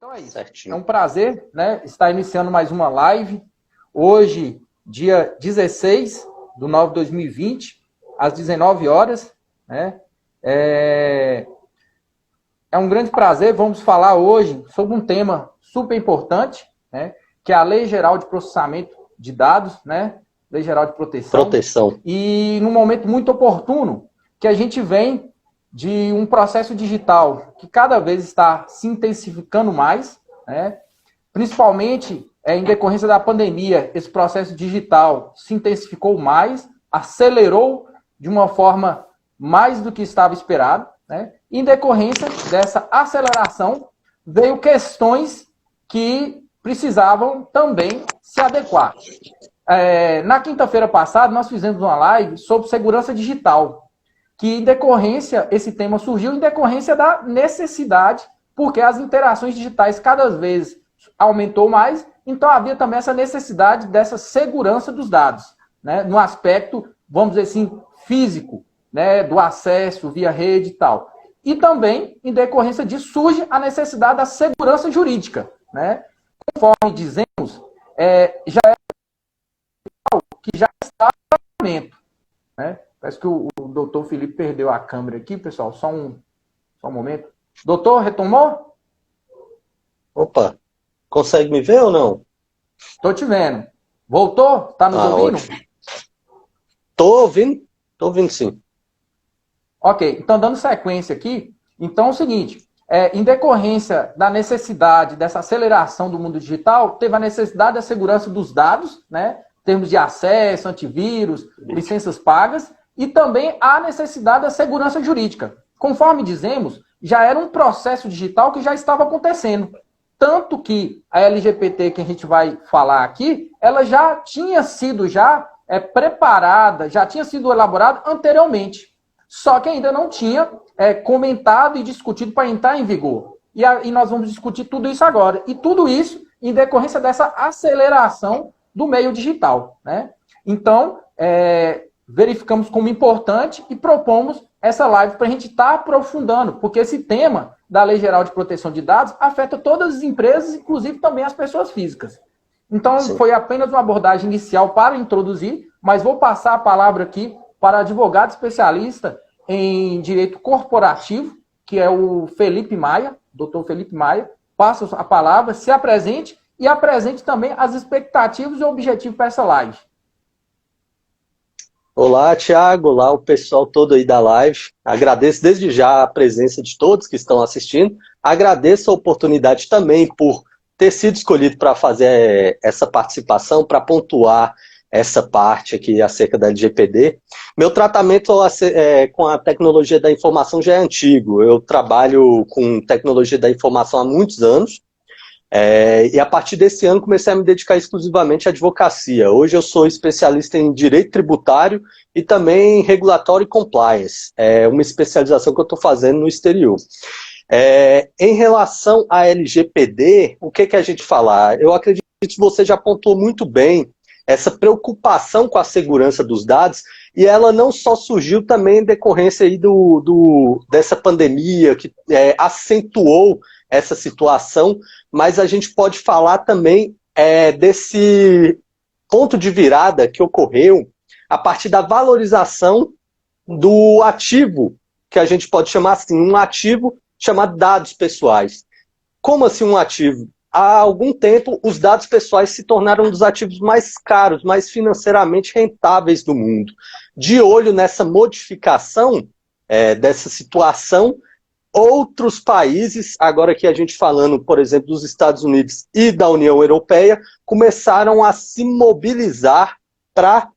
Então é isso. Certinho. É um prazer, né, estar iniciando mais uma live. Hoje, dia 16 de nove de 2020, às 19 horas. Né? É um grande prazer. Vamos falar hoje sobre um tema super importante, né, que é a Lei Geral de Processamento de Dados, né? Lei Geral de Proteção. E num momento muito oportuno, que a gente vem de um processo digital que cada vez está se intensificando mais, né? Principalmente em decorrência da pandemia, esse processo digital se intensificou mais, acelerou de uma forma mais do que estava esperado, né? Em decorrência dessa aceleração, veio questões que precisavam também se adequar. Na quinta-feira passada, nós fizemos uma live sobre segurança digital, que em decorrência, esse tema surgiu em decorrência da necessidade, porque as interações digitais cada vez aumentou mais, então havia também essa necessidade dessa segurança dos dados, né, no aspecto, vamos dizer assim, físico, né, do acesso via rede e tal. E também, em decorrência disso, surge a necessidade da segurança jurídica, né? Conforme dizemos, já é que já está em tratamento, né? Parece que o doutor Felipe perdeu a câmera aqui, pessoal. Só um momento. Doutor, retomou? Opa, consegue me ver ou não? Estou te vendo. Voltou? Está nos ouvindo? Estou ouvindo sim. Ok, então dando sequência aqui, então é o seguinte, em decorrência da necessidade dessa aceleração do mundo digital, teve a necessidade da segurança dos dados, né, em termos de acesso, antivírus, licenças pagas, e também a necessidade da segurança jurídica. Conforme dizemos, já era um processo digital que já estava acontecendo. Tanto que a LGPD que a gente vai falar aqui, ela já tinha sido preparada, já tinha sido elaborada anteriormente. Só que ainda não tinha comentado e discutido para entrar em vigor. E nós vamos discutir tudo isso agora. E tudo isso em decorrência dessa aceleração do meio digital, né? Então, verificamos como importante e propomos essa live para a gente estar aprofundando, porque esse tema da Lei Geral de Proteção de Dados afeta todas as empresas, inclusive também as pessoas físicas. Então, sim, foi apenas uma abordagem inicial para introduzir, mas vou passar a palavra aqui para advogado especialista em direito corporativo, que é o Felipe Maia, doutor Felipe Maia. Passo a palavra, se apresente e apresente também as expectativas e objetivos para essa live. Olá, Thiago, olá o pessoal todo aí da live. Agradeço desde já a presença de todos que estão assistindo. Agradeço a oportunidade também por ter sido escolhido para fazer essa participação, para pontuar essa parte aqui acerca da LGPD. Meu tratamento com a tecnologia da informação já é antigo. Eu trabalho com tecnologia da informação há muitos anos. E a partir desse ano comecei a me dedicar exclusivamente à advocacia. Hoje eu sou especialista em direito tributário e também em regulatório e compliance. É uma especialização que eu estou fazendo no exterior. Em relação à LGPD, o que a gente falar? Eu acredito que você já pontuou muito bem essa preocupação com a segurança dos dados, e ela não só surgiu também em decorrência aí dessa pandemia, que acentuou essa situação, mas a gente pode falar também desse ponto de virada que ocorreu a partir da valorização do ativo, que a gente pode chamar assim, um ativo chamado dados pessoais. Como assim um ativo? Há algum tempo, os dados pessoais se tornaram um dos ativos mais caros, mais financeiramente rentáveis do mundo. De olho nessa modificação dessa situação, outros países, agora que a gente falando, por exemplo, dos Estados Unidos e da União Europeia, começaram a se mobilizar para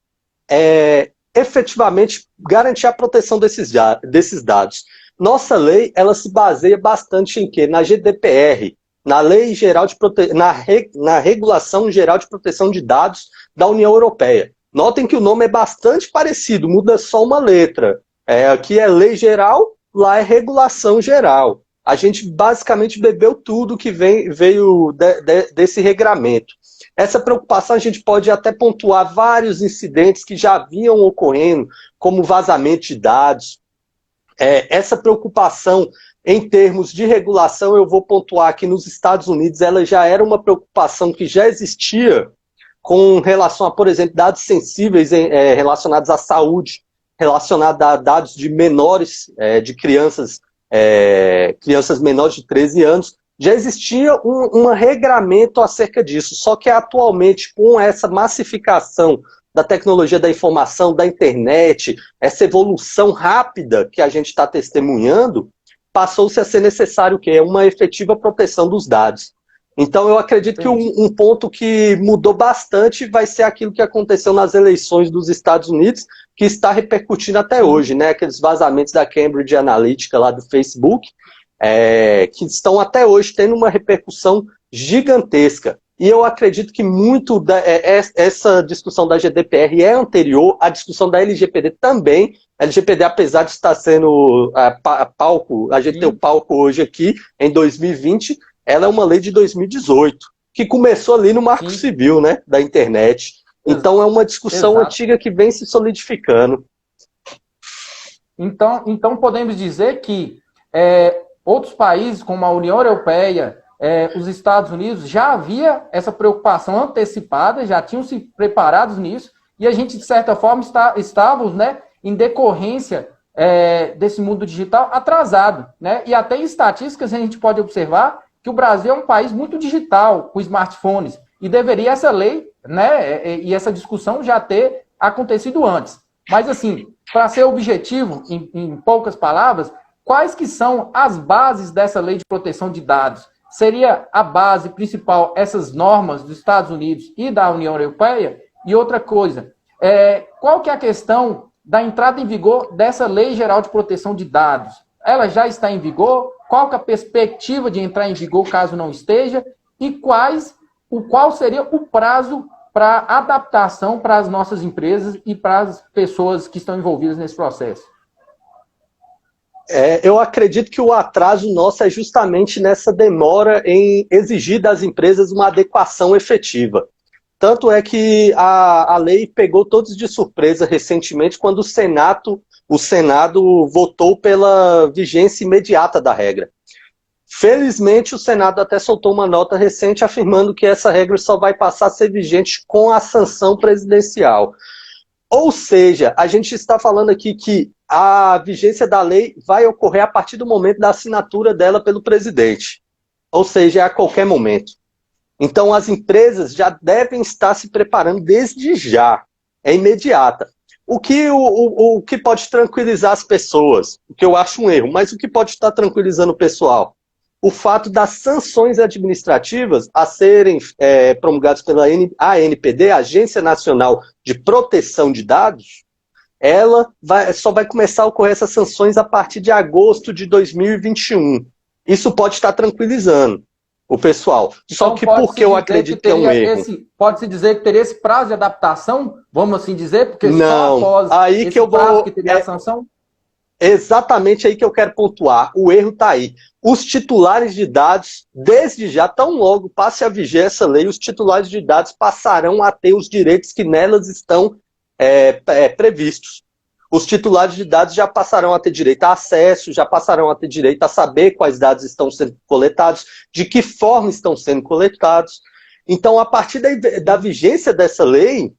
efetivamente garantir a proteção desses dados. Nossa lei, ela se baseia bastante em quê? Na GDPR, na Lei Geral de na Regulação Geral de Proteção de Dados da União Europeia. Notem que o nome é bastante parecido, muda só uma letra. Aqui é Lei Geral, lá é Regulação Geral. A gente basicamente bebeu tudo que veio desse regramento. Essa preocupação a gente pode até pontuar vários incidentes que já vinham ocorrendo, como vazamento de dados, essa preocupação em termos de regulação, eu vou pontuar que nos Estados Unidos ela já era uma preocupação que já existia com relação a, por exemplo, dados sensíveis relacionados à saúde, relacionados a dados de menores, de crianças menores de 13 anos, já existia um regramento acerca disso, só que atualmente, com essa massificação da tecnologia da informação, da internet, essa evolução rápida que a gente está testemunhando, passou-se a ser necessário o quê? Uma efetiva proteção dos dados. Então, eu acredito que um ponto que mudou bastante vai ser aquilo que aconteceu nas eleições dos Estados Unidos, que está repercutindo até hoje, né? Aqueles vazamentos da Cambridge Analytica lá do Facebook, que estão até hoje tendo uma repercussão gigantesca. E eu acredito que muito essa discussão da GDPR é anterior à discussão da LGPD também. A LGPD, apesar de estar sendo palco, a gente tem o palco hoje aqui, em 2020, ela é uma lei de 2018, que começou ali no Marco Civil, né, da internet. Então é uma discussão antiga que vem se solidificando. Então podemos dizer que outros países, como a União Europeia, os Estados Unidos, já havia essa preocupação antecipada, já tinham se preparados nisso, e a gente, de certa forma, estávamos, né, em decorrência desse mundo digital atrasado, né? E até em estatísticas a gente pode observar que o Brasil é um país muito digital, com smartphones, e deveria essa lei, né, e essa discussão já ter acontecido antes. Mas, assim, para ser objetivo, em poucas palavras, quais que são as bases dessa lei de proteção de dados? Seria a base principal essas normas dos Estados Unidos e da União Europeia? E outra coisa, qual que é a questão da entrada em vigor dessa Lei Geral de Proteção de Dados? Ela já está em vigor? Qual que é a perspectiva de entrar em vigor caso não esteja? E qual seria o prazo para adaptação para as nossas empresas e para as pessoas que estão envolvidas nesse processo? Eu acredito que o atraso nosso é justamente nessa demora em exigir das empresas uma adequação efetiva. Tanto é que a lei pegou todos de surpresa recentemente quando o Senado votou pela vigência imediata da regra. Felizmente, o Senado até soltou uma nota recente afirmando que essa regra só vai passar a ser vigente com a sanção presidencial. Ou seja, a gente está falando aqui que a vigência da lei vai ocorrer a partir do momento da assinatura dela pelo presidente. Ou seja, a qualquer momento. Então, as empresas já devem estar se preparando desde já. É imediata. O que pode tranquilizar as pessoas? O que eu acho um erro, mas o que pode estar tranquilizando o pessoal? O fato das sanções administrativas a serem promulgadas pela ANPD, Agência Nacional de Proteção de Dados, ela só vai começar a ocorrer essas sanções a partir de agosto de 2021. Isso pode estar tranquilizando o pessoal. Só que porque eu acredito que é um erro. Pode-se dizer que teria esse prazo de adaptação, vamos assim dizer? Porque não, só após aí esse que eu prazo vou, que teria a sanção? Exatamente aí que eu quero pontuar. O erro está aí. Os titulares de dados, desde já, tão logo passe a viger essa lei, os titulares de dados passarão a ter os direitos que nelas estão previstos. Os titulares de dados já passarão a ter direito a acesso, já passarão a ter direito a saber quais dados estão sendo coletados, de que forma estão sendo coletados. Então, a partir da vigência dessa lei,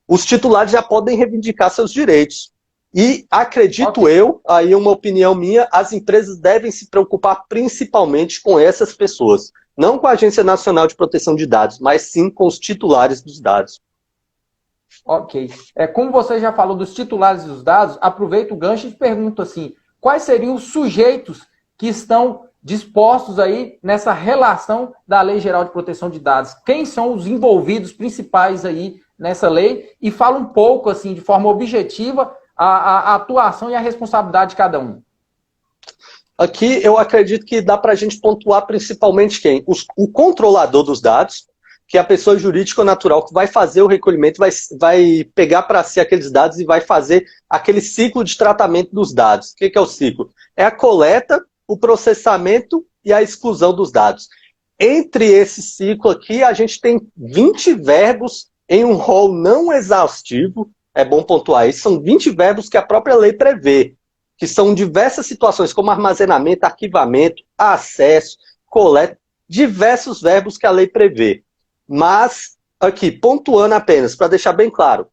os titulares já podem reivindicar seus direitos. E acredito eu, aí uma opinião minha, as empresas devem se preocupar principalmente com essas pessoas. Não com a Agência Nacional de Proteção de Dados, mas sim com os titulares dos dados. Ok. Como você já falou dos titulares dos dados, aproveito o gancho e te pergunto assim, quais seriam os sujeitos que estão dispostos aí nessa relação da Lei Geral de Proteção de Dados? Quem são os envolvidos principais aí nessa lei? E fala um pouco, assim, de forma objetiva, a atuação e a responsabilidade de cada um. Aqui eu acredito que dá para a gente pontuar principalmente quem? O controlador dos dados, que é a pessoa jurídica ou natural que vai fazer o recolhimento, vai pegar para si aqueles dados e vai fazer aquele ciclo de tratamento dos dados. O que é o ciclo? É a coleta, o processamento e a exclusão dos dados. Entre esse ciclo aqui, a gente tem 20 verbos em um rol não exaustivo. É bom pontuar isso, são 20 verbos que a própria lei prevê. que são diversas situações, como armazenamento, arquivamento, acesso, coleta, diversos verbos que a lei prevê. Mas, aqui, pontuando apenas, para deixar bem claro,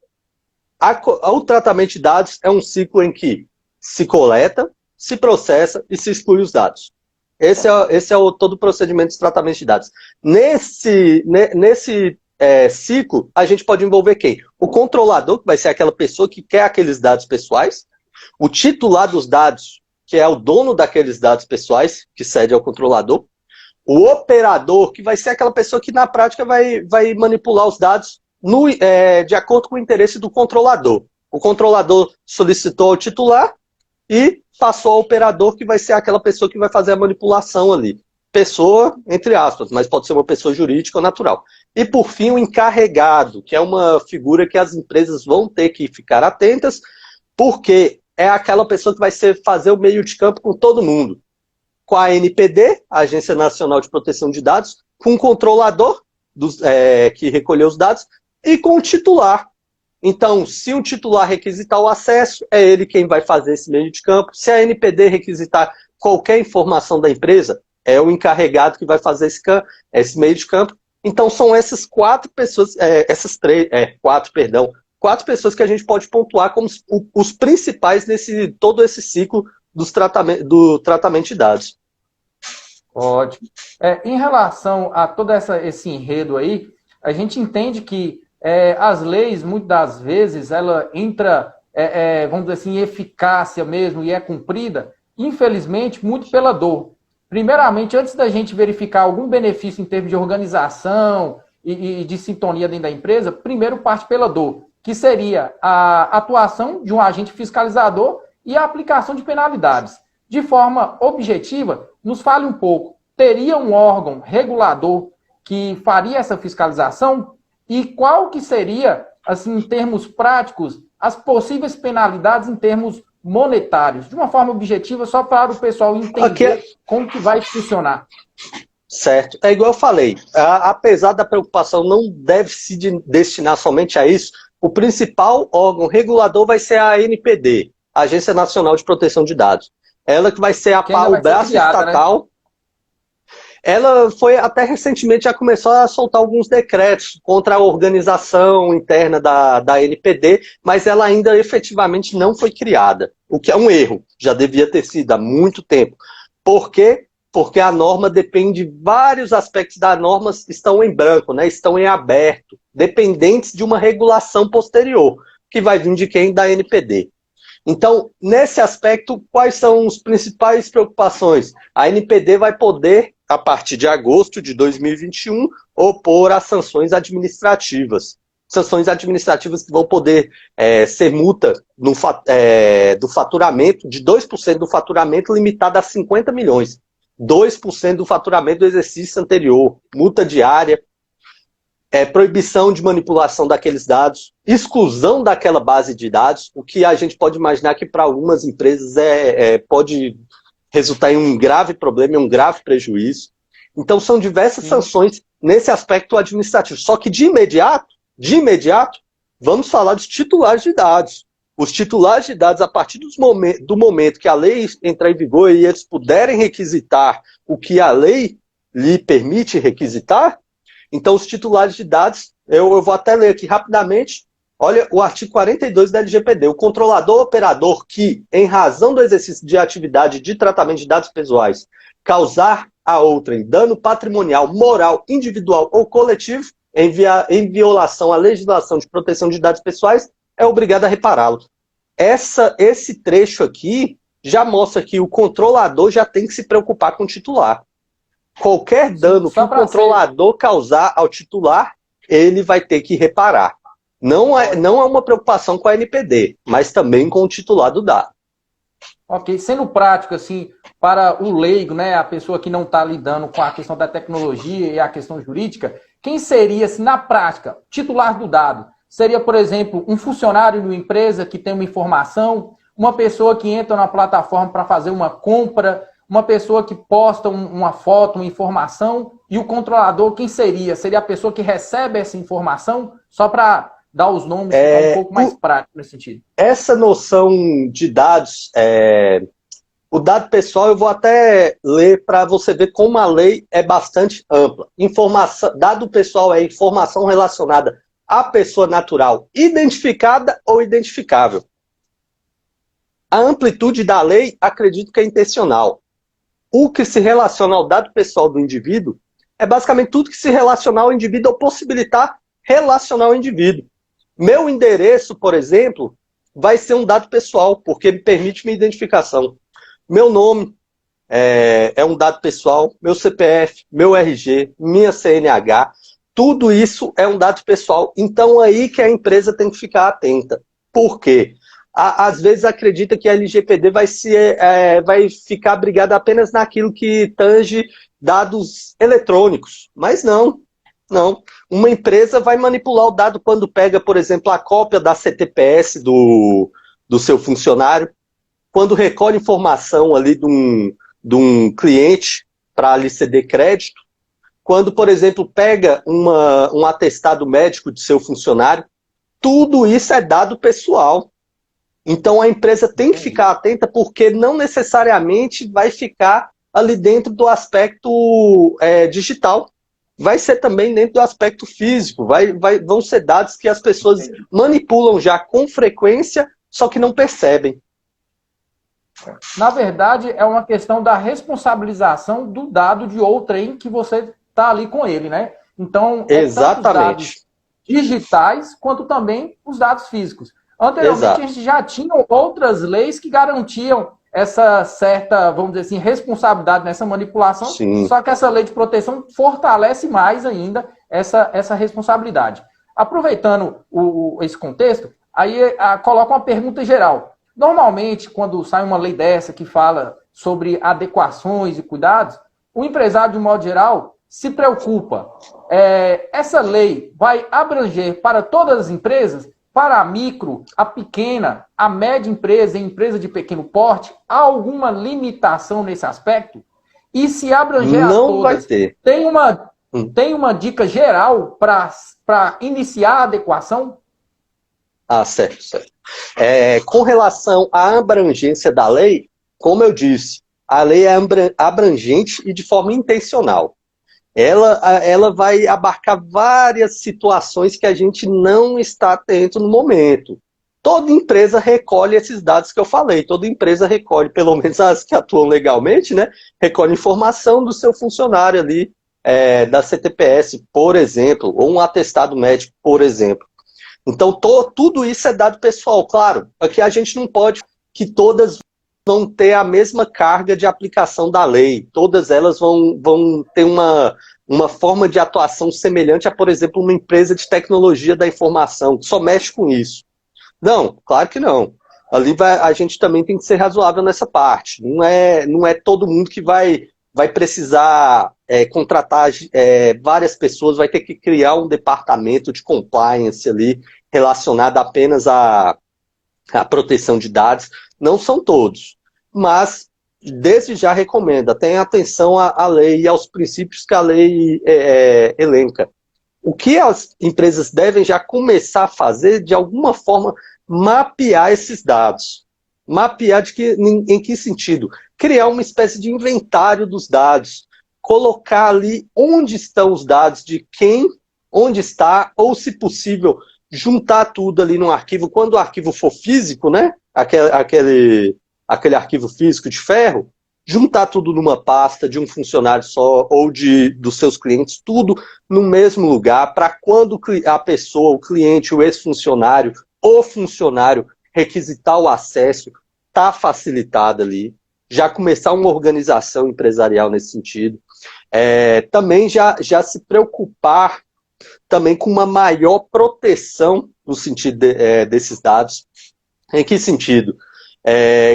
o tratamento de dados é um ciclo em que se coleta, se processa e se exclui os dados. Esse é todo o procedimento de tratamento de dados. Nesse ciclo, a gente pode envolver quem? O controlador, que vai ser aquela pessoa que quer aqueles dados pessoais, o titular dos dados, que é o dono daqueles dados pessoais, que cede ao controlador, o operador, que vai ser aquela pessoa que na prática vai manipular os dados de acordo com o interesse do controlador. O controlador solicitou ao titular e passou ao operador, que vai ser aquela pessoa que vai fazer a manipulação ali. Pessoa, entre aspas, mas pode ser uma pessoa jurídica ou natural. E, por fim, o encarregado, que é uma figura que as empresas vão ter que ficar atentas, porque é aquela pessoa que vai fazer o meio de campo com todo mundo. Com a ANPD, a Agência Nacional de Proteção de Dados, com o controlador que recolheu os dados, e com o titular. Então, se o titular requisitar o acesso, é ele quem vai fazer esse meio de campo. Se a ANPD requisitar qualquer informação da empresa, é o encarregado que vai fazer esse meio de campo. Então, são essas quatro pessoas, quatro pessoas que a gente pode pontuar como os principais nesse todo esse ciclo do tratamento de dados. Ótimo. Em relação a todo esse enredo aí, a gente entende que as leis, muitas das vezes, ela entra, vamos dizer assim, em eficácia mesmo e é cumprida, infelizmente, muito pela dor. Primeiramente, antes da gente verificar algum benefício em termos de organização e de sintonia dentro da empresa, primeiro parte pela dor, que seria a atuação de um agente fiscalizador e a aplicação de penalidades. De forma objetiva, nos fale um pouco, teria um órgão regulador que faria essa fiscalização? E qual que seria, assim, em termos práticos, as possíveis penalidades em termos monetários? De uma forma objetiva, só para o pessoal entender como que vai funcionar. Certo. É igual eu falei, apesar da preocupação não deve se destinar somente a isso, o principal órgão regulador vai ser a ANPD, Agência Nacional de Proteção de Dados. Ela que vai ser o braço estatal. Né? Ela foi, até recentemente, já começou a soltar alguns decretos contra a organização interna da ANPD, mas ela ainda efetivamente não foi criada, o que é um erro, já devia ter sido há muito tempo. Por quê? Porque a norma depende, vários aspectos da norma estão em branco, né? Estão em aberto, dependentes de uma regulação posterior, que vai vir de quem? Da ANPD. Então, nesse aspecto, quais são as principais preocupações? A ANPD vai poder, a partir de agosto de 2021, opor as sanções administrativas. Sanções administrativas que vão poder ser multa do faturamento, de 2% do faturamento, limitada a 50 milhões. 2% do faturamento do exercício anterior, multa diária, proibição de manipulação daqueles dados, exclusão daquela base de dados, o que a gente pode imaginar que para algumas empresas pode resultar em um grave problema, um grave prejuízo. Então são diversas sanções nesse aspecto administrativo. Só que de imediato, vamos falar dos titulares de dados. Os titulares de dados, a partir do momento que a lei entrar em vigor e eles puderem requisitar o que a lei lhe permite requisitar, então os titulares de dados, eu vou até ler aqui rapidamente, olha o artigo 42 da LGPD, o controlador operador que, em razão do exercício de atividade de tratamento de dados pessoais, causar a outrem dano patrimonial, moral, individual ou coletivo, em violação à legislação de proteção de dados pessoais, é obrigado a repará-lo. Esse trecho aqui já mostra que o controlador já tem que se preocupar com o titular. Qualquer dano que o controlador causar ao titular, ele vai ter que reparar. Não é uma preocupação com a ANPD, mas também com o titular do dado. Ok, sendo prático, assim, para o leigo, né, a pessoa que não está lidando com a questão da tecnologia e a questão jurídica, quem seria, assim, na prática, titular do dado? Seria, por exemplo, um funcionário de uma empresa que tem uma informação, uma pessoa que entra na plataforma para fazer uma compra, uma pessoa que posta uma foto, uma informação, e o controlador, quem seria? Seria a pessoa que recebe essa informação? Só para dar os nomes, ficar um pouco mais prático nesse sentido. Essa noção de dados, o dado pessoal, eu vou até ler para você ver como a lei é bastante ampla. Dado pessoal é informação relacionada à pessoa natural identificada ou identificável. A amplitude da lei, acredito que é intencional. O que se relaciona ao dado pessoal do indivíduo é basicamente tudo que se relaciona ao indivíduo ou possibilitar relacionar ao indivíduo. Meu endereço, por exemplo, vai ser um dado pessoal, porque me permite minha identificação. Meu nome é um dado pessoal, meu CPF, meu RG, minha CNH, tudo isso é um dado pessoal. Então, aí que a empresa tem que ficar atenta. Por quê? Às vezes acredita que a LGPD vai ficar brigada apenas naquilo que tange dados eletrônicos. Mas não. Uma empresa vai manipular o dado quando pega, por exemplo, a cópia da CTPS do seu funcionário, quando recolhe informação ali de um cliente para lhe ceder crédito, quando, por exemplo, pega um atestado médico de seu funcionário, tudo isso é dado pessoal. Então a empresa tem que ficar atenta, porque não necessariamente vai ficar ali dentro do aspecto digital. Vai ser também dentro do aspecto físico. Vão ser dados que as pessoas manipulam já com frequência, só que não percebem. Na verdade, é uma questão da responsabilização do dado de outrem que você está ali com ele, né? Então, exatamente. Tanto os dados digitais, quanto também os dados físicos. Anteriormente, Exato. A gente já tinha outras leis que garantiam essa certa, vamos dizer assim, responsabilidade nessa manipulação, Sim. Só que essa lei de proteção fortalece mais ainda essa responsabilidade. Aproveitando esse contexto, aí coloca uma pergunta geral. Normalmente, quando sai uma lei dessa que fala sobre adequações e cuidados, o empresário, de um modo geral, se preocupa. Essa lei vai abranger para todas as empresas? Para a micro, a pequena, a média empresa e empresa de pequeno porte, há alguma limitação nesse aspecto? E se abranger a todas, não vai ter. Tem uma dica geral para iniciar a adequação? Certo. Com relação à abrangência da lei, como eu disse, a lei é abrangente e de forma intencional. Ela vai abarcar várias situações que a gente não está atento no momento. Toda empresa recolhe esses dados que eu falei. Toda empresa recolhe, pelo menos as que atuam legalmente, né? Recolhe informação do seu funcionário ali, da CTPS, por exemplo, ou um atestado médico, por exemplo. Então, tudo isso é dado pessoal. Claro, aqui a gente não pode que todas vão ter a mesma carga de aplicação da lei. Todas elas vão ter uma forma de atuação semelhante a, por exemplo, uma empresa de tecnologia da informação, que só mexe com isso. Não, claro que não. Ali a gente também tem que ser razoável nessa parte. Não é todo mundo que vai precisar contratar várias pessoas, vai ter que criar um departamento de compliance ali, relacionado apenas à proteção de dados. Não são todos, mas desde já recomendo, tenha atenção à lei e aos princípios que a lei elenca. O que as empresas devem já começar a fazer, de alguma forma, mapear esses dados. Mapear em que sentido? Criar uma espécie de inventário dos dados, colocar ali onde estão os dados de quem, onde está, ou, se possível, juntar tudo ali num arquivo. Quando o arquivo for físico, né? Aquele arquivo físico de ferro, juntar tudo numa pasta de um funcionário só ou dos seus clientes, tudo no mesmo lugar, para quando a pessoa, o cliente, o ex-funcionário, o funcionário requisitar o acesso, tá facilitado ali. Já começar uma organização empresarial nesse sentido. Também já se preocupar também com uma maior proteção no sentido desses dados. Em que sentido?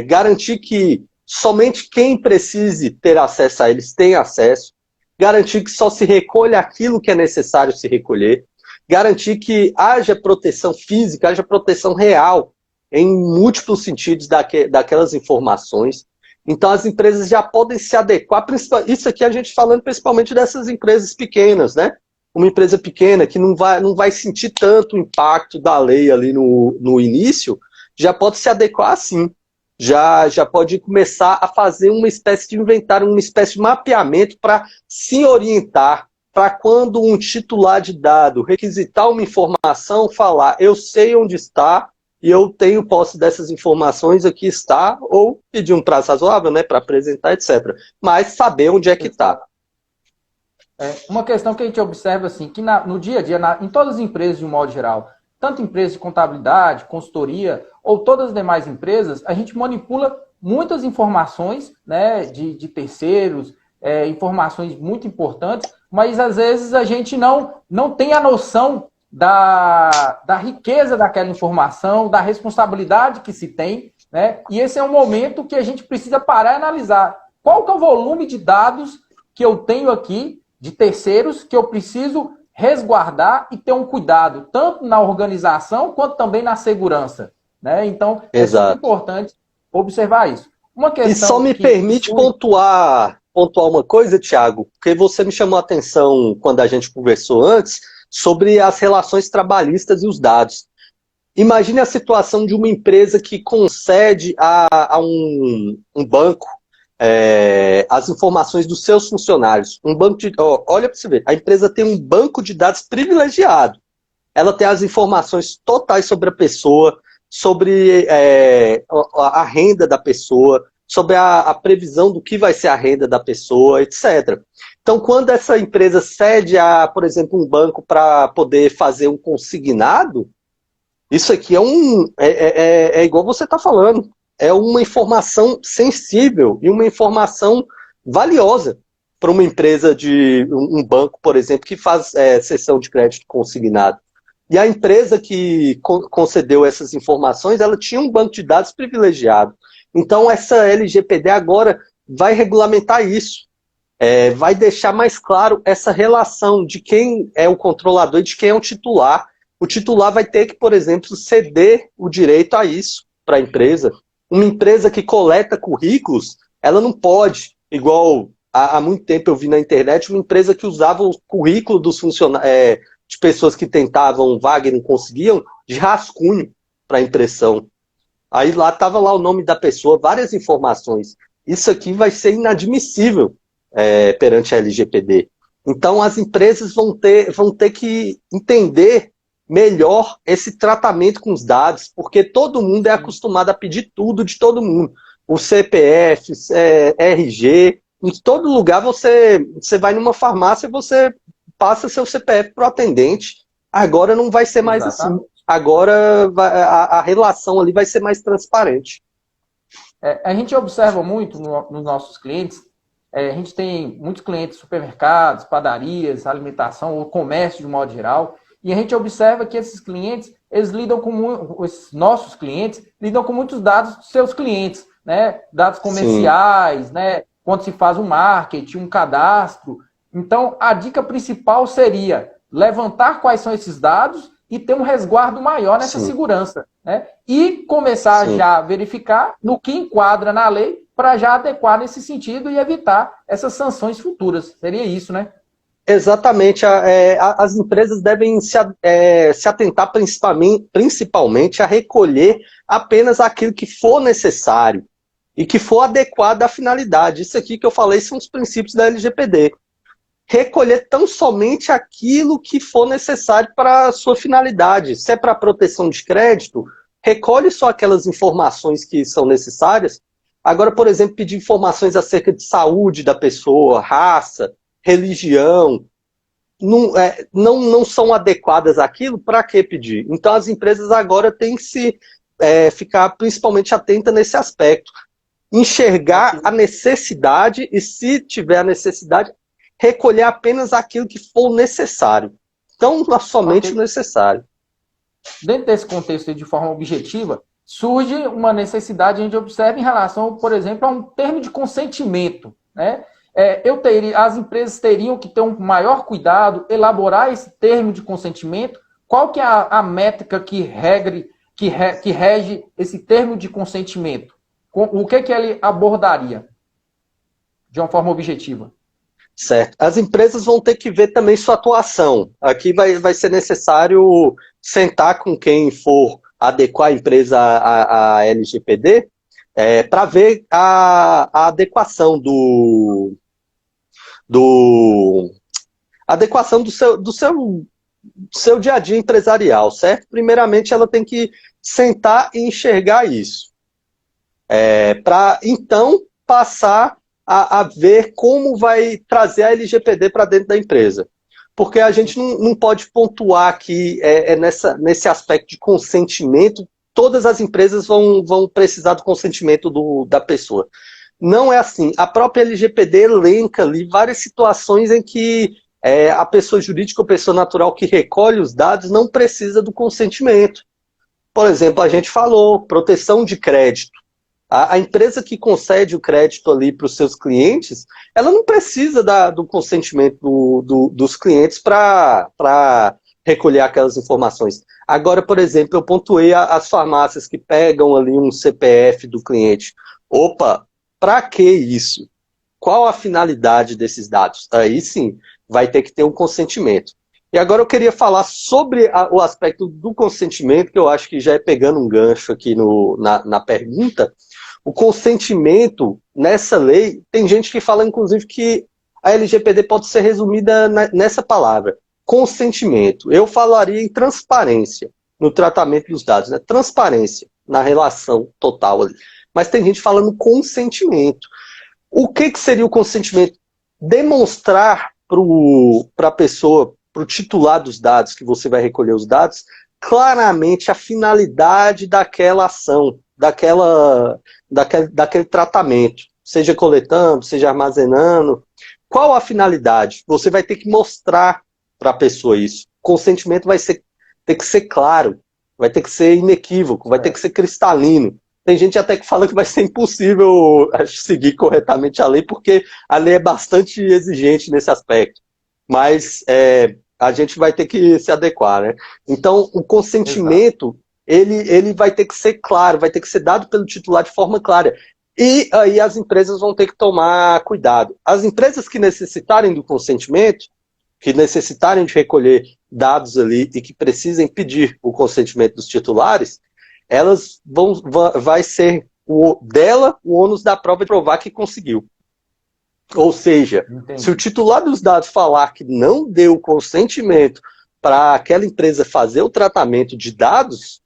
Garantir que somente quem precise ter acesso a eles tem acesso, garantir que só se recolha aquilo que é necessário se recolher, garantir que haja proteção física, haja proteção real em múltiplos sentidos daquelas informações. Então as empresas já podem se adequar, isso aqui a gente falando principalmente dessas empresas pequenas, né? uma empresa pequena que não vai sentir tanto o impacto da lei ali no início, já pode se adequar assim. Já pode começar a fazer uma espécie de inventário, uma espécie de mapeamento para se orientar, para quando um titular de dado requisitar uma informação, falar, eu sei onde está e eu tenho posse dessas informações, aqui está, ou pedir um prazo razoável, né, para apresentar, etc. Mas saber onde é que está. Uma questão que a gente observa assim, que no dia a dia, em todas as empresas de um modo geral, tanto empresas de contabilidade, consultoria, ou todas as demais empresas, a gente manipula muitas informações, né, de terceiros, informações muito importantes, mas às vezes a gente não tem a noção da riqueza daquela informação, da responsabilidade que se tem, né? E esse é um momento que a gente precisa parar e analisar. Qual que é o volume de dados que eu tenho aqui, de terceiros, que eu preciso resguardar e ter um cuidado, tanto na organização quanto também na segurança, né? Então, é super importante observar isso. Uma questão e só me permite pontuar uma coisa, Thiago, porque você me chamou a atenção quando a gente conversou antes sobre as relações trabalhistas e os dados. Imagine a situação de uma empresa que concede a um banco as informações dos seus funcionários. Um banco de, olha para você ver, a empresa tem um banco de dados privilegiado. Ela tem as informações totais sobre a pessoa, sobre a renda da pessoa, sobre a previsão do que vai ser a renda da pessoa, etc. Então, quando essa empresa cede por exemplo, um banco para poder fazer um consignado, isso aqui é igual você está falando. É uma informação sensível e uma informação valiosa para uma empresa de um banco, por exemplo, que faz cessão de crédito consignado. E a empresa que concedeu essas informações, ela tinha um banco de dados privilegiado. Então, essa LGPD agora vai regulamentar isso. Vai deixar mais claro essa relação de quem é o controlador e de quem é o titular. O titular vai ter que, por exemplo, ceder o direito a isso para a empresa. Uma empresa que coleta currículos, ela não pode, igual há muito tempo eu vi na internet, uma empresa que usava o currículo dos funcionários, de pessoas que tentavam vaga e não conseguiam, de rascunho para impressão. Aí lá estava lá o nome da pessoa, várias informações. Isso aqui vai ser inadmissível perante a LGPD. Então as empresas vão ter que entender melhor esse tratamento com os dados, porque todo mundo é acostumado a pedir tudo de todo mundo. O CPF, RG, em todo lugar você vai numa farmácia e você passa seu CPF para o atendente. Agora não vai ser mais assim. Agora a relação ali vai ser mais transparente. A gente observa muito nos nossos clientes, a gente tem muitos clientes supermercados, padarias, alimentação ou comércio de modo geral, e a gente observa que esses clientes, esses nossos clientes, lidam com muitos dados dos seus clientes, né? Dados comerciais, né? Quando se faz um marketing, um cadastro. Então, a dica principal seria levantar quais são esses dados e ter um resguardo maior nessa segurança, né? E começar já a verificar no que enquadra na lei para já adequar nesse sentido e evitar essas sanções futuras. Seria isso, né? Exatamente. As empresas devem se atentar principalmente a recolher apenas aquilo que for necessário e que for adequado à finalidade. Isso aqui que eu falei são os princípios da LGPD. Recolher tão somente aquilo que for necessário para a sua finalidade. Se é para proteção de crédito, recolhe só aquelas informações que são necessárias. Agora, por exemplo, pedir informações acerca de saúde da pessoa, raça, religião, não são adequadas àquilo, para que pedir? Então as empresas agora têm que ficar principalmente atentas nesse aspecto. Enxergar a necessidade e, se tiver a necessidade, recolher apenas aquilo que for necessário. Então, somente o necessário. Dentro desse contexto, de forma objetiva, surge uma necessidade, a gente observa em relação, por exemplo, a um termo de consentimento, né? As empresas teriam que ter um maior cuidado, elaborar esse termo de consentimento. Qual que é a métrica que rege esse termo de consentimento? O que ele abordaria de uma forma objetiva? Certo. As empresas vão ter que ver também sua atuação. Aqui vai ser necessário sentar com quem for adequar a empresa à LGPD para ver a adequação a adequação do seu dia a dia empresarial, certo? Primeiramente, ela tem que sentar e enxergar isso. Para então passar a ver como vai trazer a LGPD para dentro da empresa. Porque a gente não pode pontuar que nesse aspecto de consentimento, todas as empresas vão precisar do consentimento da pessoa. Não é assim. A própria LGPD elenca ali várias situações em que a pessoa jurídica ou pessoa natural que recolhe os dados não precisa do consentimento. Por exemplo, a gente falou, proteção de crédito. A empresa que concede o crédito ali para os seus clientes, ela não precisa do consentimento dos clientes para recolher aquelas informações. Agora, por exemplo, eu pontuei as farmácias que pegam ali um CPF do cliente. Opa, para que isso? Qual a finalidade desses dados? Aí sim, vai ter que ter um consentimento. E agora eu queria falar sobre o aspecto do consentimento, que eu acho que já é pegando um gancho aqui na pergunta. O consentimento nessa lei, tem gente que fala, inclusive, que a LGPD pode ser resumida nessa palavra, consentimento. Eu falaria em transparência no tratamento dos dados, né? Transparência na relação total ali. Mas tem gente falando consentimento. O que seria o consentimento? Demonstrar para a pessoa, para o titular dos dados, que você vai recolher os dados, claramente a finalidade daquela ação, daquele tratamento, seja coletando, seja armazenando. Qual a finalidade? Você vai ter que mostrar para a pessoa isso. O consentimento ter que ser claro, vai ter que ser inequívoco, vai ter que ser cristalino. Tem gente até que fala que vai ser impossível seguir corretamente a lei, porque a lei é bastante exigente nesse aspecto. Mas a gente vai ter que se adequar, né? Então, o consentimento, ele vai ter que ser claro, vai ter que ser dado pelo titular de forma clara. E aí as empresas vão ter que tomar cuidado. As empresas que necessitarem do consentimento, que necessitarem de recolher dados ali e que precisem pedir o consentimento dos titulares, elas vai ser dela o ônus da prova de provar que conseguiu. Ou seja, Entendi. Se o titular dos dados falar que não deu consentimento para aquela empresa fazer o tratamento de dados,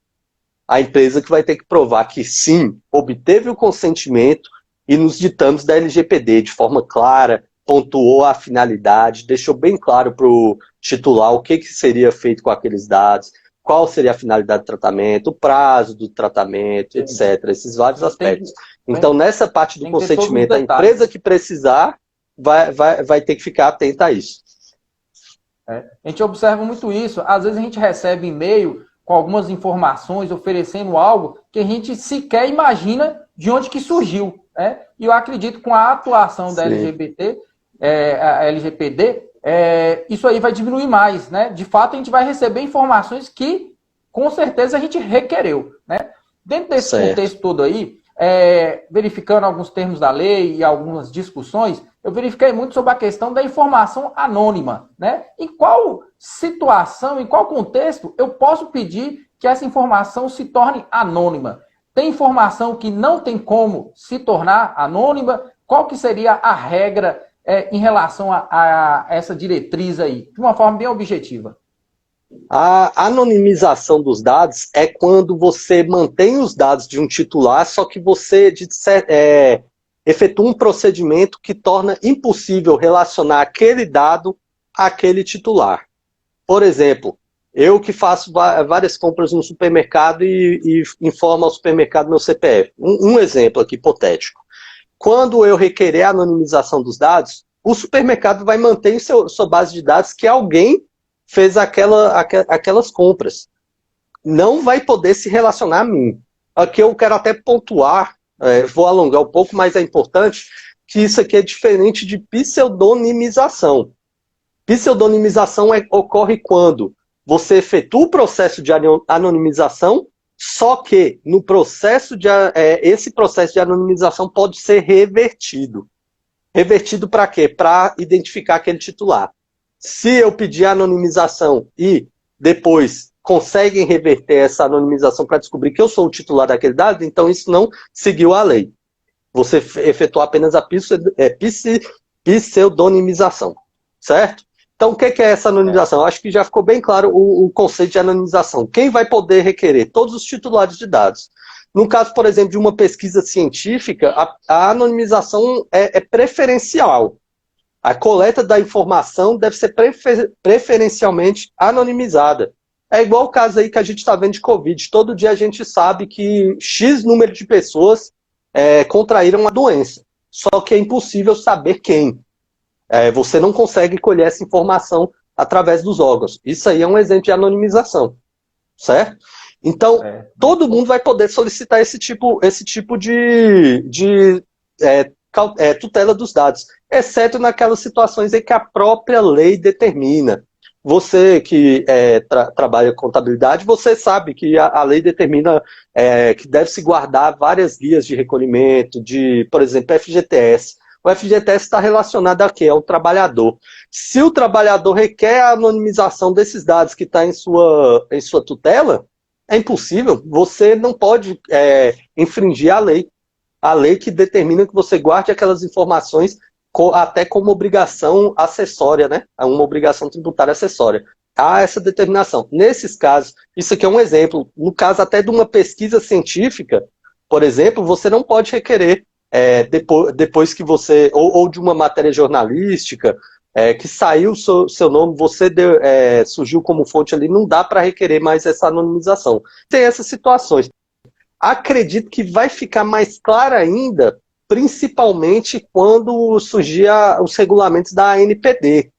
a empresa que vai ter que provar que sim, obteve o consentimento e nos ditames da LGPD, de forma clara, pontuou a finalidade, deixou bem claro para o titular o que seria feito com aqueles dados, qual seria a finalidade do tratamento, o prazo do tratamento, etc. Esses vários aspectos. Então, nessa parte do consentimento, a empresa que precisar vai ter que ficar atenta a isso. A gente observa muito isso. Às vezes a gente recebe e-mail com algumas informações, oferecendo algo que a gente sequer imagina de onde que surgiu. E eu acredito que com a atuação da LGPD, isso aí vai diminuir mais, né? De fato, a gente vai receber informações que, com certeza, a gente requereu, né? Dentro desse contexto todo aí, verificando alguns termos da lei e algumas discussões, eu verifiquei muito sobre a questão da informação anônima, né? Em qual situação, em qual contexto eu posso pedir que essa informação se torne anônima? Tem informação que não tem como se tornar anônima? Qual que seria a regra em relação a essa diretriz aí, de uma forma bem objetiva? A anonimização dos dados é quando você mantém os dados de um titular, só que você efetua um procedimento que torna impossível relacionar aquele dado àquele titular. Por exemplo, eu que faço várias compras no supermercado e informo ao supermercado meu CPF. Um exemplo aqui hipotético. Quando eu requerer a anonimização dos dados, o supermercado vai manter em sua base de dados que alguém fez aquelas compras. Não vai poder se relacionar a mim. Aqui eu quero até pontuar, vou alongar um pouco, mas é importante que isso aqui é diferente de pseudonimização. Pseudonimização ocorre quando você efetua o processo de anonimização, só que no processo esse processo de anonimização pode ser revertido. Revertido para quê? Para identificar aquele titular. Se eu pedir a anonimização e depois conseguem reverter essa anonimização para descobrir que eu sou o titular daquele dado, então isso não seguiu a lei. Você efetuou apenas a pseudonimização, certo? Então, o que é essa anonimização? Eu acho que já ficou bem claro o conceito de anonimização. Quem vai poder requerer? Todos os titulares de dados. No caso, por exemplo, de uma pesquisa científica, a anonimização é preferencial. A coleta da informação deve ser preferencialmente anonimizada. É igual o caso aí que a gente está vendo de Covid. Todo dia a gente sabe que X número de pessoas contraíram a doença. Só que é impossível saber quem. Você não consegue colher essa informação através dos órgãos. Isso aí é um exemplo de anonimização. Certo? Então, todo mundo vai poder solicitar esse tipo de tutela dos dados, exceto naquelas situações em que a própria lei determina. Você que trabalha com contabilidade, você sabe que a lei determina que deve se guardar várias guias de recolhimento, por exemplo, FGTS. O FGTS está relacionado a quê? Ao trabalhador. Se o trabalhador requer a anonimização desses dados que está em sua tutela, é impossível. Você não pode infringir a lei. A lei que determina que você guarde aquelas informações até como obrigação acessória, né? Uma obrigação tributária acessória. Há essa determinação. Nesses casos, isso aqui é um exemplo, no caso até de uma pesquisa científica, por exemplo, você não pode requerer, depois que você, ou de uma matéria jornalística, que saiu o seu nome, você surgiu como fonte ali, não dá para requerer mais essa anonimização. Tem essas situações. Acredito que vai ficar mais claro ainda, principalmente quando surgir os regulamentos da ANPD,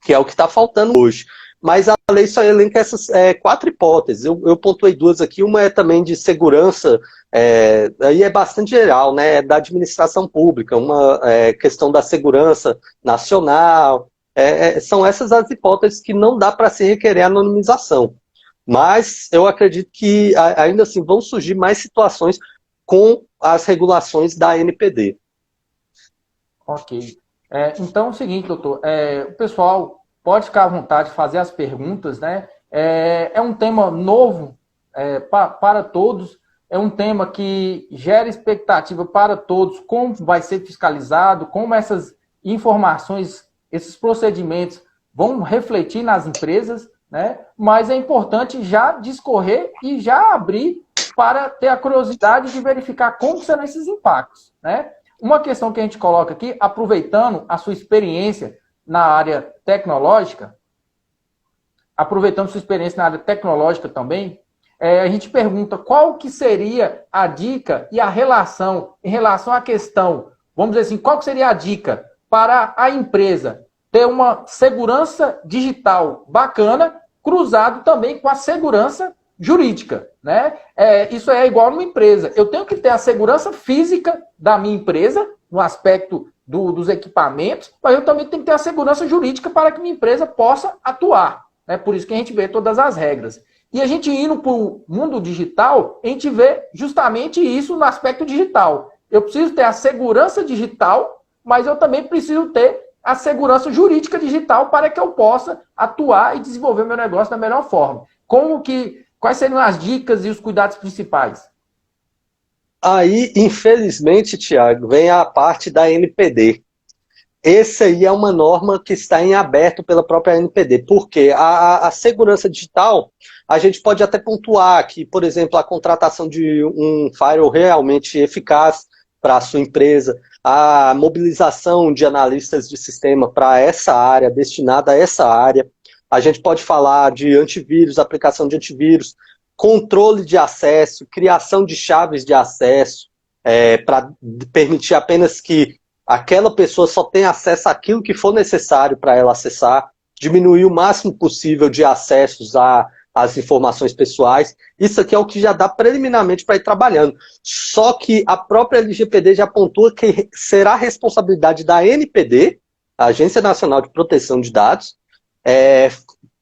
que é o que está faltando hoje. Mas a lei só elenca essas 4 hipóteses. Eu pontuei 2 aqui, uma é também de segurança, aí é bastante geral, né? É da administração pública, uma questão da segurança nacional. São essas as hipóteses que não dá para se requerer anonimização. Mas eu acredito que ainda assim vão surgir mais situações com as regulações da ANPD. Ok. Então é o seguinte, doutor, o pessoal pode ficar à vontade de fazer as perguntas, né? É um tema novo para todos, é um tema que gera expectativa para todos, como vai ser fiscalizado, como essas informações, esses procedimentos vão refletir nas empresas, né? Mas é importante já discorrer e já abrir para ter a curiosidade de verificar como serão esses impactos, né? Uma questão que a gente coloca aqui, aproveitando a sua experiência na área tecnológica, também, a gente pergunta qual que seria a dica e a relação em relação à questão, vamos dizer assim, qual que seria a dica para a empresa ter uma segurança digital bacana, cruzado também com a segurança jurídica, né? Isso é igual numa empresa. Eu tenho que ter a segurança física da minha empresa, no aspecto dos equipamentos, mas eu também tenho que ter a segurança jurídica para que minha empresa possa atuar, né? Por isso que a gente vê todas as regras. E a gente indo para o mundo digital, a gente vê justamente isso no aspecto digital. Eu preciso ter a segurança digital, mas eu também preciso ter a segurança jurídica digital para que eu possa atuar e desenvolver meu negócio da melhor forma. Quais seriam as dicas e os cuidados principais? Aí, infelizmente, Tiago, vem a parte da ANPD. Essa aí é uma norma que está em aberto pela própria ANPD, porque a segurança digital, a gente pode até pontuar que, por exemplo, a contratação de um firewall realmente eficaz para a sua empresa, a mobilização de analistas de sistema para essa área, destinada a essa área. A gente pode falar de antivírus, aplicação de antivírus, controle de acesso, criação de chaves de acesso, para permitir apenas que aquela pessoa só tenha acesso àquilo que for necessário para ela acessar, diminuir o máximo possível de acessos às informações pessoais. Isso aqui é o que já dá preliminarmente para ir trabalhando. Só que a própria LGPD já pontua que será responsabilidade da ANPD, a Agência Nacional de Proteção de Dados,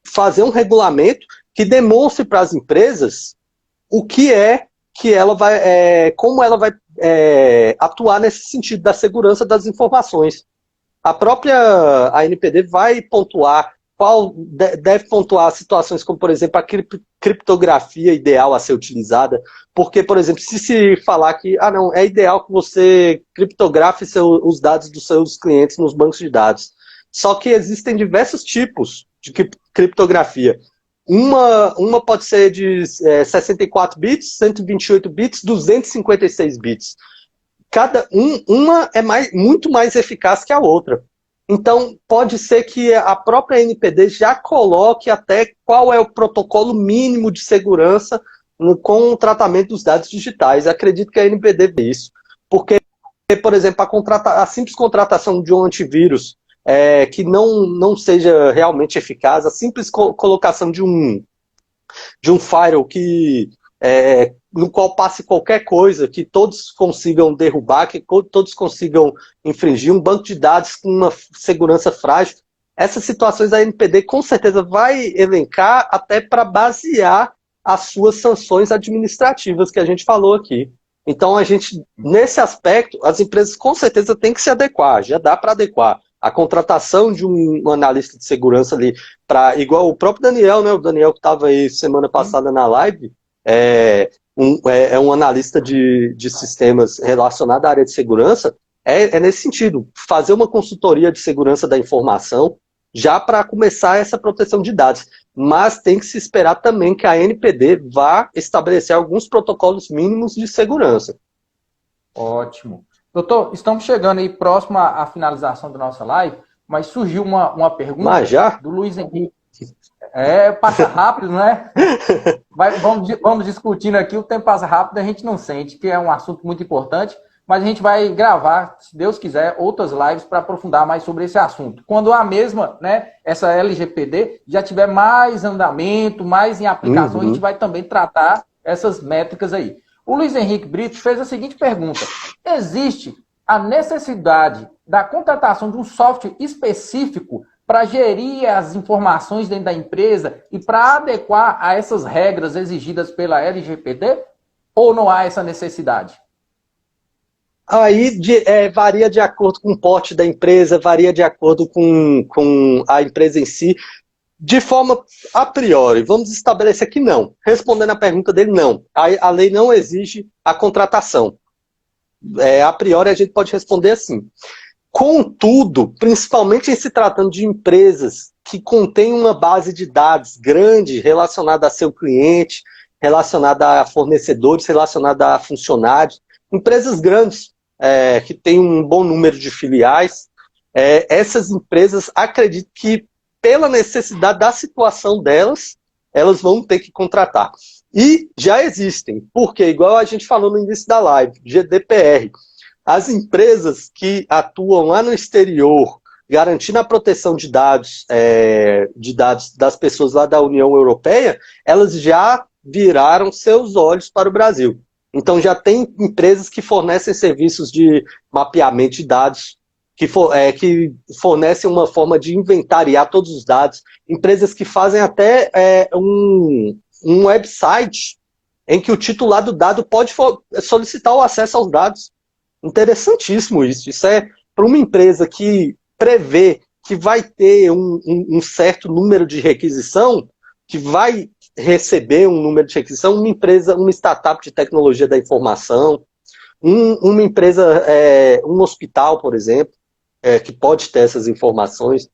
fazer um regulamento que demonstre para as empresas o que é que ela vai, como ela vai atuar nesse sentido da segurança das informações. A própria ANPD vai pontuar, deve pontuar situações como, por exemplo, a criptografia ideal a ser utilizada, porque, por exemplo, se falar que não, é ideal que você criptografe os dados dos seus clientes nos bancos de dados. Só que existem diversos tipos de criptografia. Uma pode ser de 64 bits, 128 bits, 256 bits. Uma é muito mais eficaz que a outra. Então, pode ser que a própria NPD já coloque até qual é o protocolo mínimo de segurança com o tratamento dos dados digitais. Acredito que a NPD vê isso. Porque, por exemplo, a simples contratação de um antivírus que não seja realmente eficaz, a simples colocação de um firewall no qual passe qualquer coisa, que todos consigam derrubar, que todos consigam infringir, um banco de dados com uma segurança frágil. Essas situações a NPD com certeza vai elencar até para basear as suas sanções administrativas que a gente falou aqui. Então, nesse aspecto, as empresas com certeza têm que se adequar, já dá para adequar. A contratação de um analista de segurança ali, igual o próprio Daniel, né? O Daniel que estava aí semana passada na live, é um analista de sistemas relacionado à área de segurança, nesse sentido, fazer uma consultoria de segurança da informação, já para começar essa proteção de dados. Mas tem que se esperar também que a ANPD vá estabelecer alguns protocolos mínimos de segurança. Ótimo. Doutor, estamos chegando aí próximo à finalização da nossa live, mas surgiu uma pergunta do Luiz Henrique. Passa rápido, não é? Vamos discutindo aqui, o tempo passa rápido, a gente não sente, que é um assunto muito importante, mas a gente vai gravar, se Deus quiser, outras lives para aprofundar mais sobre esse assunto. Quando a mesma, né, essa LGPD, já tiver mais andamento, mais em aplicação, a gente vai também tratar essas métricas aí. O Luiz Henrique Brito fez a seguinte pergunta: existe a necessidade da contratação de um software específico para gerir as informações dentro da empresa e para adequar a essas regras exigidas pela LGPD? Ou não há essa necessidade? Aí varia de acordo com o porte da empresa, varia de acordo com a empresa em si. De forma a priori, vamos estabelecer que não. Respondendo a pergunta dele, não. A lei não exige a contratação. A priori, a gente pode responder assim. Contudo, principalmente em se tratando de empresas que contêm uma base de dados grande relacionada a seu cliente, relacionada a fornecedores, relacionada a funcionários, empresas grandes, que têm um bom número de filiais, essas empresas, acredito que pela necessidade da situação delas, elas vão ter que contratar. E já existem, porque, igual a gente falou no início da live, GDPR, as empresas que atuam lá no exterior, garantindo a proteção de dados das pessoas lá da União Europeia, elas já viraram seus olhos para o Brasil. Então já tem empresas que fornecem serviços de mapeamento de dados, que fornecem uma forma de inventariar todos os dados, empresas que fazem até um website em que o titular do dado pode solicitar o acesso aos dados. Interessantíssimo isso. Isso para uma empresa que prevê que vai ter um certo número de requisição, que vai receber um número de requisição, uma startup de tecnologia da informação, uma empresa, um hospital, por exemplo, que pode ter essas informações,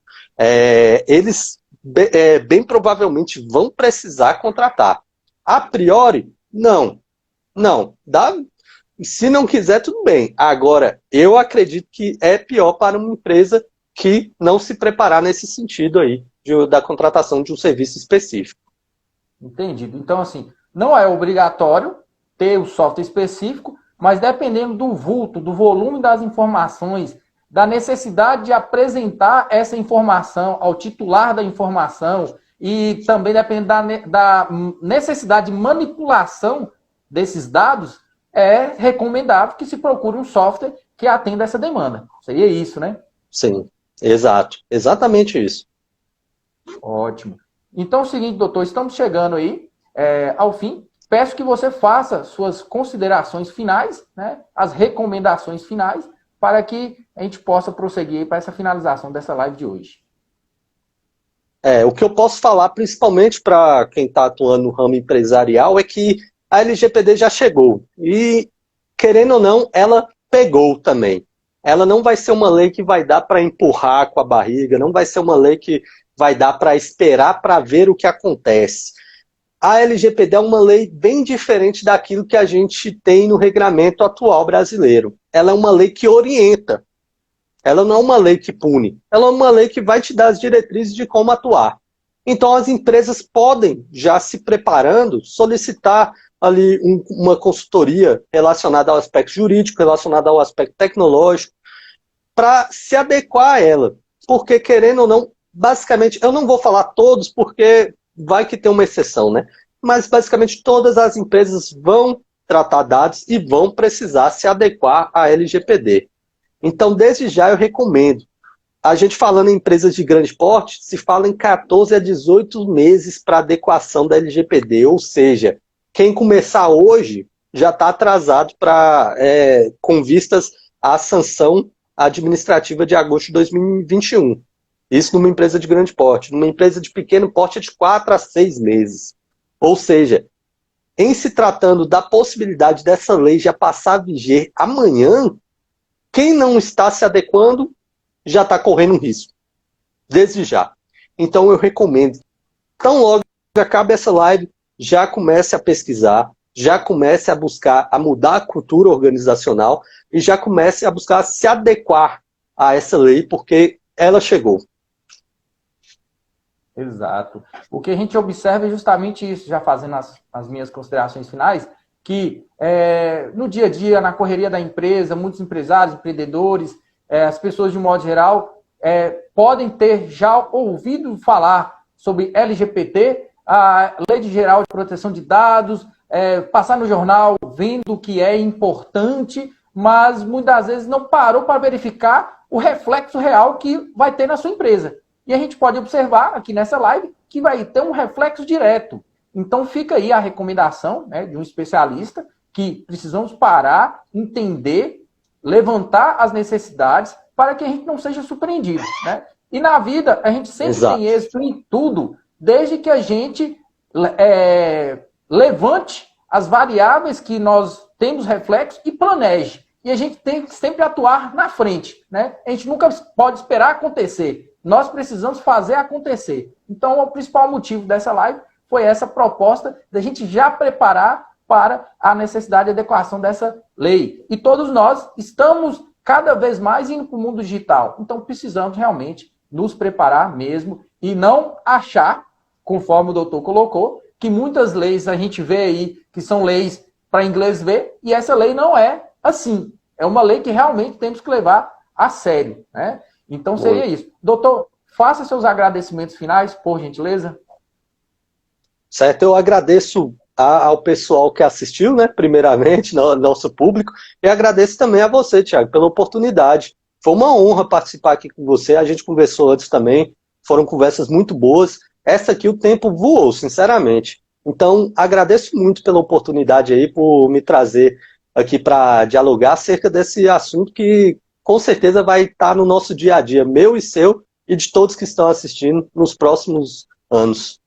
eles bem provavelmente vão precisar contratar. A priori, não. Se não quiser, tudo bem. Agora, eu acredito que é pior para uma empresa que não se preparar nesse sentido aí, da contratação de um serviço específico. Entendido. Então, assim, não é obrigatório ter o software específico, mas dependendo do vulto, do volume das informações, da necessidade de apresentar essa informação ao titular da informação e também dependendo da necessidade de manipulação desses dados, é recomendável que se procure um software que atenda essa demanda. Seria isso, né? Sim, exato. Exatamente isso. Ótimo. Então é o seguinte, doutor, estamos chegando aí ao fim. peço que você faça suas considerações finais, né, as recomendações finais, para que a gente possa prosseguir para essa finalização dessa live de hoje. O que eu posso falar, principalmente para quem está atuando no ramo empresarial, é que a LGPD já chegou. E, querendo ou não, ela pegou também. Ela não vai ser uma lei que vai dar para empurrar com a barriga, não vai ser uma lei que vai dar para esperar para ver o que acontece. A LGPD é uma lei bem diferente daquilo que a gente tem no regramento atual brasileiro. Ela é uma lei que orienta. Ela não é uma lei que pune. Ela é uma lei que vai te dar as diretrizes de como atuar. Então as empresas podem, já se preparando, solicitar ali uma consultoria relacionada ao aspecto jurídico, relacionada ao aspecto tecnológico, para se adequar a ela. Porque, querendo ou não, basicamente, eu não vou falar todos, porque vai que tem uma exceção, né? Mas, basicamente, todas as empresas vão tratar dados e vão precisar se adequar à LGPD. Então, desde já, eu recomendo. A gente falando em empresas de grande porte, se fala em 14 a 18 meses para adequação da LGPD, ou seja, quem começar hoje já está atrasado com vistas à sanção administrativa de agosto de 2021. Isso numa empresa de grande porte. Numa empresa de pequeno porte é de 4 a 6 meses. Ou seja, em se tratando da possibilidade dessa lei já passar a viger amanhã, quem não está se adequando já está correndo um risco. Desde já. Então eu recomendo. Tão logo acabe essa live, já comece a pesquisar, já comece a buscar, a mudar a cultura organizacional e já comece a buscar se adequar a essa lei, porque ela chegou. Exato. O que a gente observa é justamente isso, já fazendo as minhas considerações finais, que no dia a dia, na correria da empresa, muitos empresários, empreendedores, as pessoas de um modo geral, podem ter já ouvido falar sobre LGPD, a Lei Geral de Proteção de Dados, passar no jornal vendo que é importante, mas muitas vezes não parou para verificar o reflexo real que vai ter na sua empresa. E a gente pode observar aqui nessa live que vai ter um reflexo direto. Então fica aí a recomendação, né, de um especialista que precisamos parar, entender, levantar as necessidades para que a gente não seja surpreendido, né? E na vida a gente sempre tem êxito em tudo, desde que a gente levante as variáveis que nós temos reflexo e planeje. E a gente tem que sempre atuar na frente, né? A gente nunca pode esperar acontecer. Nós precisamos fazer acontecer. Então, o principal motivo dessa live foi essa proposta da gente já preparar para a necessidade de adequação dessa lei. E todos nós estamos cada vez mais indo para o mundo digital. Então, precisamos realmente nos preparar mesmo e não achar, conforme o doutor colocou, que muitas leis a gente vê aí que são leis para inglês ver, e essa lei não é assim. É uma lei que realmente temos que levar a sério, né? Então seria isso. Doutor, faça seus agradecimentos finais, por gentileza. Certo, eu agradeço ao pessoal que assistiu, né, primeiramente, nosso público, e agradeço também a você, Thiago, pela oportunidade. Foi uma honra participar aqui com você, a gente conversou antes também, foram conversas muito boas. Essa aqui o tempo voou, sinceramente. Então, agradeço muito pela oportunidade aí, por me trazer aqui para dialogar acerca desse assunto que com certeza vai estar no nosso dia a dia, meu e seu, e de todos que estão assistindo nos próximos anos.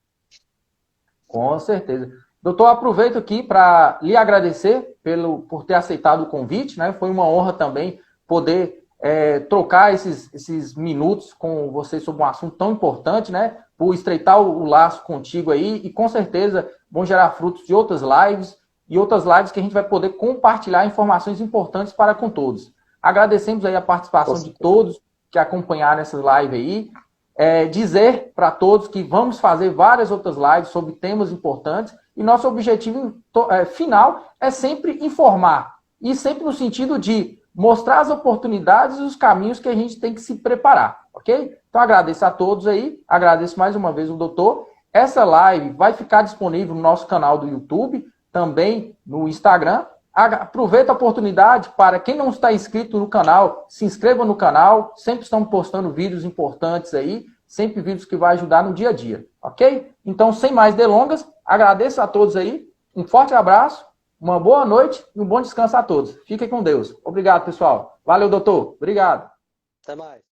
Com certeza. Doutor, aproveito aqui para lhe agradecer por ter aceitado o convite, né? Foi uma honra também poder trocar esses minutos com você sobre um assunto tão importante, né? Por estreitar o laço contigo aí, e com certeza vão gerar frutos de outras lives e outras lives que a gente vai poder compartilhar informações importantes para com todos. Agradecemos aí a participação de todos que acompanharam essa live aí. Dizer para todos que vamos fazer várias outras lives sobre temas importantes e nosso objetivo final é sempre informar e sempre no sentido de mostrar as oportunidades e os caminhos que a gente tem que se preparar, ok? Então agradeço a todos aí, agradeço mais uma vez o doutor. Essa live vai ficar disponível no nosso canal do YouTube, também no Instagram. Aproveita a oportunidade para quem não está inscrito no canal, se inscreva no canal, sempre estamos postando vídeos importantes aí, sempre vídeos que vão ajudar no dia a dia, ok? Então, sem mais delongas, agradeço a todos aí, Um forte abraço, uma boa noite e um bom descanso a todos. Fiquem com Deus. Obrigado, pessoal. Valeu, doutor. Obrigado. Até mais.